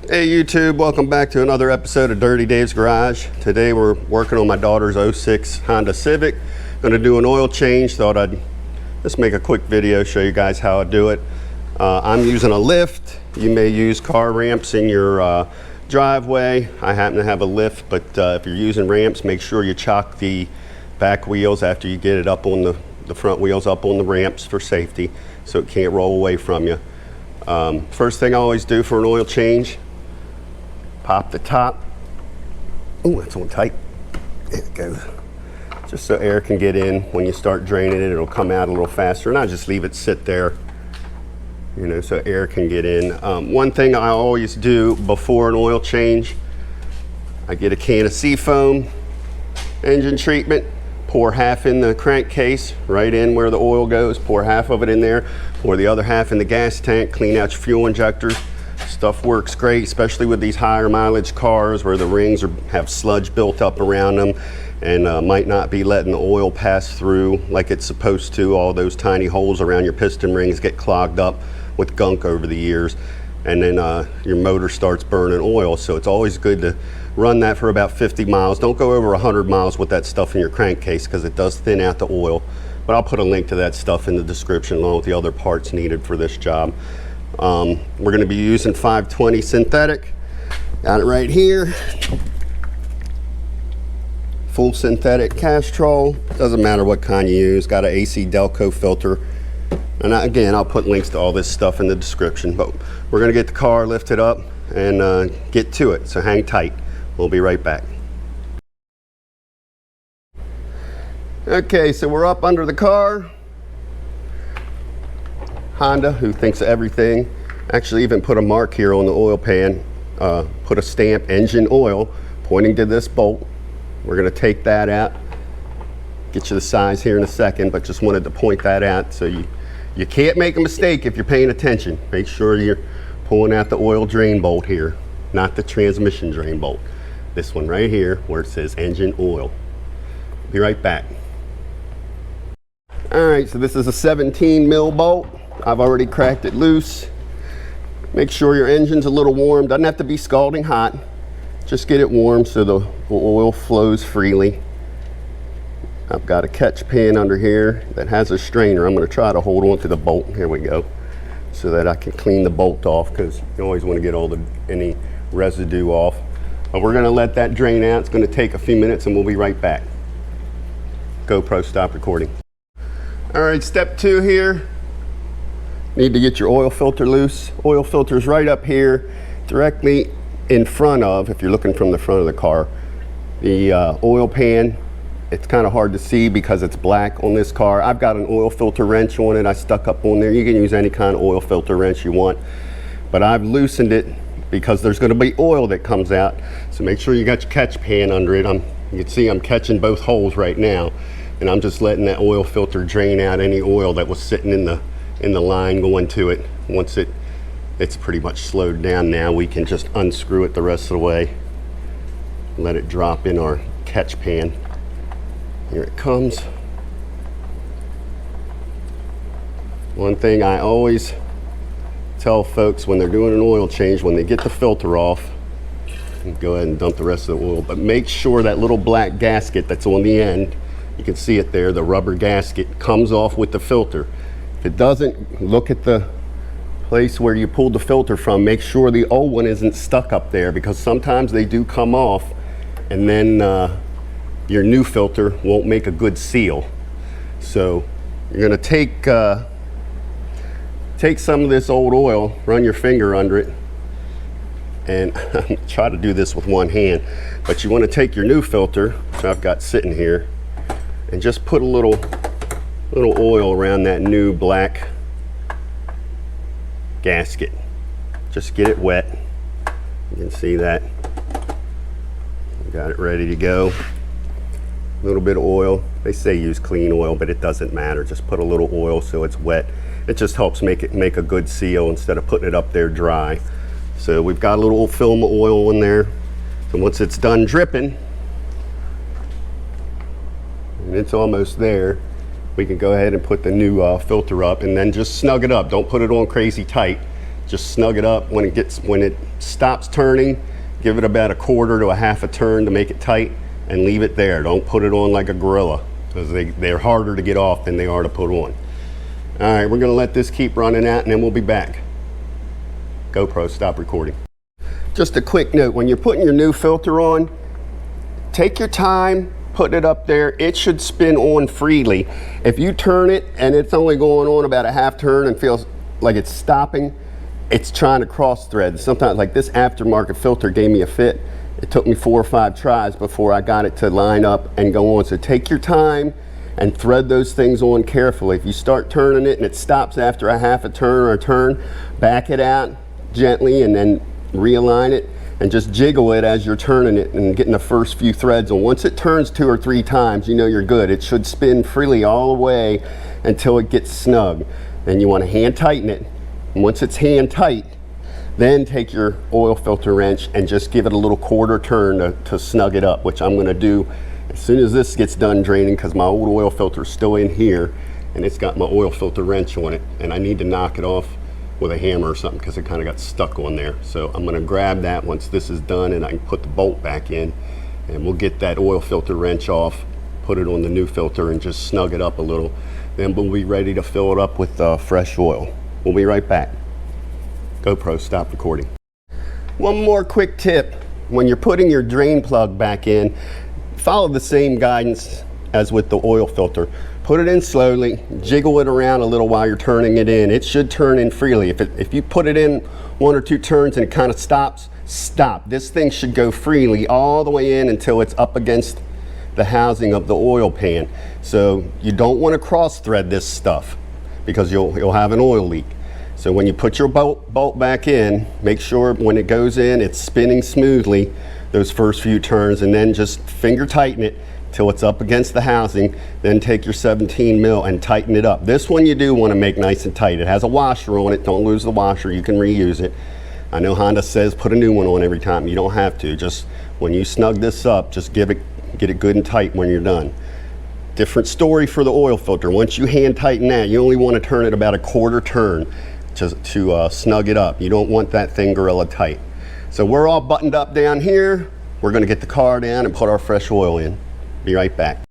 Hey YouTube, welcome back to another episode of Dirty Dave's Garage. Today we're working on my daughter's 06 Honda Civic. Going to do an oil change. Thought I'd just make a quick video, show you guys how I do it. I'm using a lift. You may use car ramps in your driveway. I happen to have a lift, but if you're using ramps, make sure you chock the back wheels after you get it up on the front wheels up on the ramps for safety, so it can't roll away from you. First thing I always do for an oil change, pop the top. Oh, that's on tight. There it goes. Just so air can get in. When you start draining it, it'll come out a little faster, and I just leave it sit there, you know, so air can get in. One thing I always do before an oil change, I get a can of Seafoam engine treatment, pour half in the crankcase, right in where the oil goes, pour half of it in there, pour the other half in the gas tank, clean out your fuel injectors. Stuff works great, especially with these higher mileage cars where the rings have sludge built up around them and might not be letting the oil pass through like it's supposed to. All those tiny holes around your piston rings get clogged up with gunk over the years, and then your motor starts burning oil. So it's always good to run that for about 50 miles. Don't go over 100 miles with that stuff in your crankcase because it does thin out the oil. But I'll put a link to that stuff in the description along with the other parts needed for this job. We're going to be using 520 synthetic. Got it right here. Full synthetic Castrol. Doesn't matter what kind you use. Got an AC Delco filter. And again, I'll put links to all this stuff in the description. But we're going to get the car lifted up and get to it. So hang tight. We'll be right back. Okay, so we're up under the car. Honda, who thinks of everything, actually even put a mark here on the oil pan, put a stamp, engine oil, pointing to this bolt. We're going to take that out, get you the size here in a second, but just wanted to point that out so you can't make a mistake if you're paying attention. Make sure you're pulling out the oil drain bolt here, not the transmission drain bolt. This one right here where it says engine oil. Be right back. All right, so this is a 17 mil bolt. I've already cracked it loose. Make sure your engine's a little warm. Doesn't have to be scalding hot. Just get it warm so the oil flows freely. I've got a catch pan under here that has a strainer. I'm going to try to hold on to the bolt. Here we go. So that I can clean the bolt off, because you always want to get any residue off. But we're going to let that drain out. It's going to take a few minutes and we'll be right back. GoPro, stop recording. All right, step 2 here. Need to get your oil filter loose. Oil filter's right up here, directly in front of, if you're looking from the front of the car, the oil pan. It's kind of hard to see because it's black on this car. I've got an oil filter wrench on it I stuck up on there. You can use any kind of oil filter wrench you want, but I've loosened it because there's going to be oil that comes out. So make sure you got your catch pan under it. You can see I'm catching both holes right now, and I'm just letting that oil filter drain out any oil that was sitting in the line going to it. Once it's pretty much slowed down now, we can just unscrew it the rest of the way. Let it drop in our catch pan. Here it comes. One thing I always tell folks when they're doing an oil change, when they get the filter off, go ahead and dump the rest of the oil, but make sure that little black gasket that's on the end, you can see it there, the rubber gasket, comes off with the filter. If it doesn't, look at the place where you pulled the filter from. Make sure the old one isn't stuck up there, because sometimes they do come off, and then your new filter won't make a good seal. So you're going to take some of this old oil, run your finger under it, and try to do this with one hand, but you want to take your new filter, which I've got sitting here, and just put a little oil around that new black gasket. Just get it wet. You can see that. Got it ready to go. A little bit of oil. They say use clean oil, but it doesn't matter. Just put a little oil so it's wet. It just helps make a good seal instead of putting it up there dry. So we've got a little film of oil in there. So once it's done dripping, and it's almost there, we can go ahead and put the new filter up, and then just snug it up. Don't put it on crazy tight. Just snug it up. When it stops turning, give it about a quarter to a half a turn to make it tight, and leave it there. Don't put it on like a gorilla, because they're harder to get off than they are to put on. All right, we're gonna let this keep running out and then we'll be back. GoPro, stop recording. Just a quick note, when you're putting your new filter on, take your time, put it up there. It should spin on freely. If you turn it and it's only going on about a half turn and feels like it's stopping, it's trying to cross thread. Sometimes, like this aftermarket filter gave me a fit. It took me 4 or 5 tries before I got it to line up and go on. So take your time and thread those things on carefully. If you start turning it and it stops after a half a turn or a turn, back it out gently and then realign it and just jiggle it as you're turning it and getting the first few threads on. Once it turns 2 or 3 times, you know you're good. It should spin freely all the way until it gets snug. Then you want to hand tighten it. And once it's hand tight, then take your oil filter wrench and just give it a little quarter turn to snug it up, which I'm going to do as soon as this gets done draining, because my old oil filter is still in here and it's got my oil filter wrench on it, and I need to knock it off with a hammer or something because it kind of got stuck on there. So I'm going to grab that once this is done and I can put the bolt back in, and we'll get that oil filter wrench off, put it on the new filter and just snug it up a little. Then we'll be ready to fill it up with fresh oil. We'll be right back. GoPro, stop recording. One more quick tip. When you're putting your drain plug back in, follow the same guidance as with the oil filter. Put it in slowly, jiggle it around a little while you're turning it in. It should turn in freely. If you put it in 1 or 2 turns and it kind of stops, stop. This thing should go freely all the way in until it's up against the housing of the oil pan. So you don't want to cross thread this stuff because you'll have an oil leak. So when you put your bolt back in, make sure when it goes in, it's spinning smoothly those first few turns, and then just finger tighten it till it's up against the housing. Then take your 17 mil and tighten it up. This one you do want to make nice and tight. It has a washer on it. Don't lose the washer. You can reuse it. I know Honda says put a new one on every time. You don't have to. Just when you snug this up, just get it good and tight when you're done. Different story for the oil filter. Once you hand tighten that, you only want to turn it about a quarter turn to snug it up. You don't want that thing gorilla tight. So we're all buttoned up down here. We're going to get the car down and put our fresh oil in. Be right back.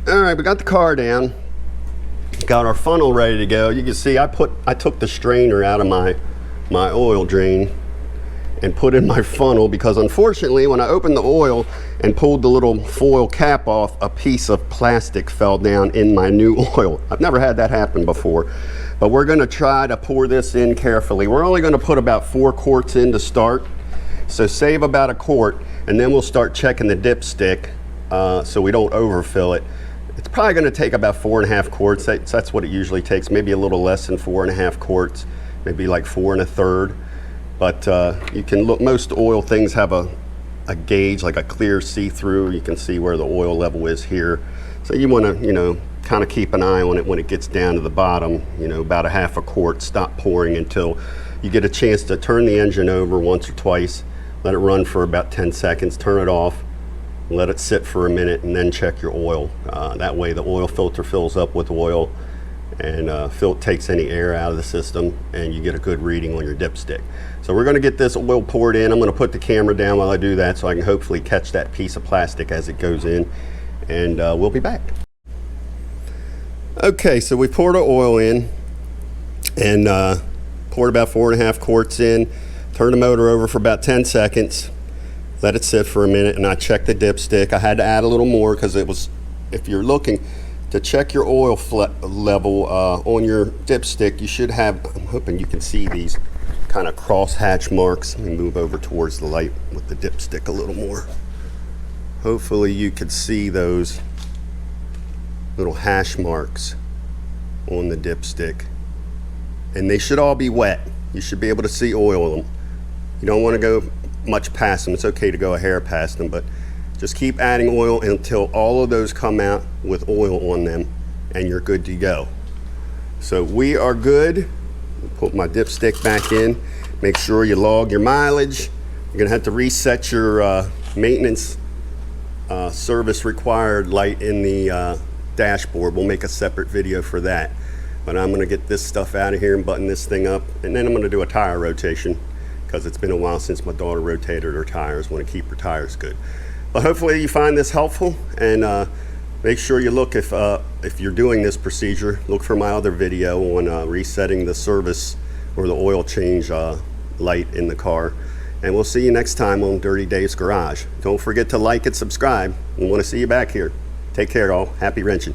All right, we got the car down. Got our funnel ready to go. You can see I took the strainer out of my oil drain and put in my funnel, because unfortunately when I opened the oil and pulled the little foil cap off, a piece of plastic fell down in my new oil. I've never had that happen before, but we're going to try to pour this in carefully. We're only going to put about 4 quarts in to start, so save about a quart, and then we'll start checking the dipstick so we don't overfill it. It's probably going to take about 4.5 quarts. That's what it usually takes, maybe a little less than 4.5 quarts, maybe like 4 1/3. But you can look, most oil things have a gauge, like a clear see-through. You can see where the oil level is here. So you want to, kind of keep an eye on it when it gets down to the bottom, about a 1/2 quart. Stop pouring until you get a chance to turn the engine over once or twice. Let it run for about 10 seconds, turn it off, let it sit for a minute, and then check your oil. That way the oil filter fills up with oil and takes any air out of the system, and you get a good reading on your dipstick. So we're going to get this oil poured in. I'm going to put the camera down while I do that so I can hopefully catch that piece of plastic as it goes in, and we'll be back. Okay, so we poured our oil in and poured about 4.5 quarts in, turned the motor over for about 10 seconds, let it sit for a minute, and I checked the dipstick. I had to add a little more because it was, if you're looking to check your oil level on your dipstick, you should have, I'm hoping you can see these kind of cross hatch marks. Let me move over towards the light with the dipstick a little more. Hopefully you could see those little hash marks on the dipstick, and they should all be wet. You should be able to see oil in them. You don't want to go much past them. It's okay to go a hair past them, but just keep adding oil until all of those come out with oil on them, and you're good to go. So we are good. Put my dipstick back in. Make sure you log your mileage. You're gonna have to reset your maintenance service required light in the dashboard. We'll make a separate video for that. But I'm gonna get this stuff out of here and button this thing up, and then I'm gonna do a tire rotation because it's been a while since my daughter rotated her tires. Want to keep her tires good. But hopefully you find this helpful, and make sure you look, if you're doing this procedure, look for my other video on resetting the service or the oil change light in the car. And we'll see you next time on Dirty Dave's Garage. Don't forget to like and subscribe. We want to see you back here. Take care, all. Happy wrenching.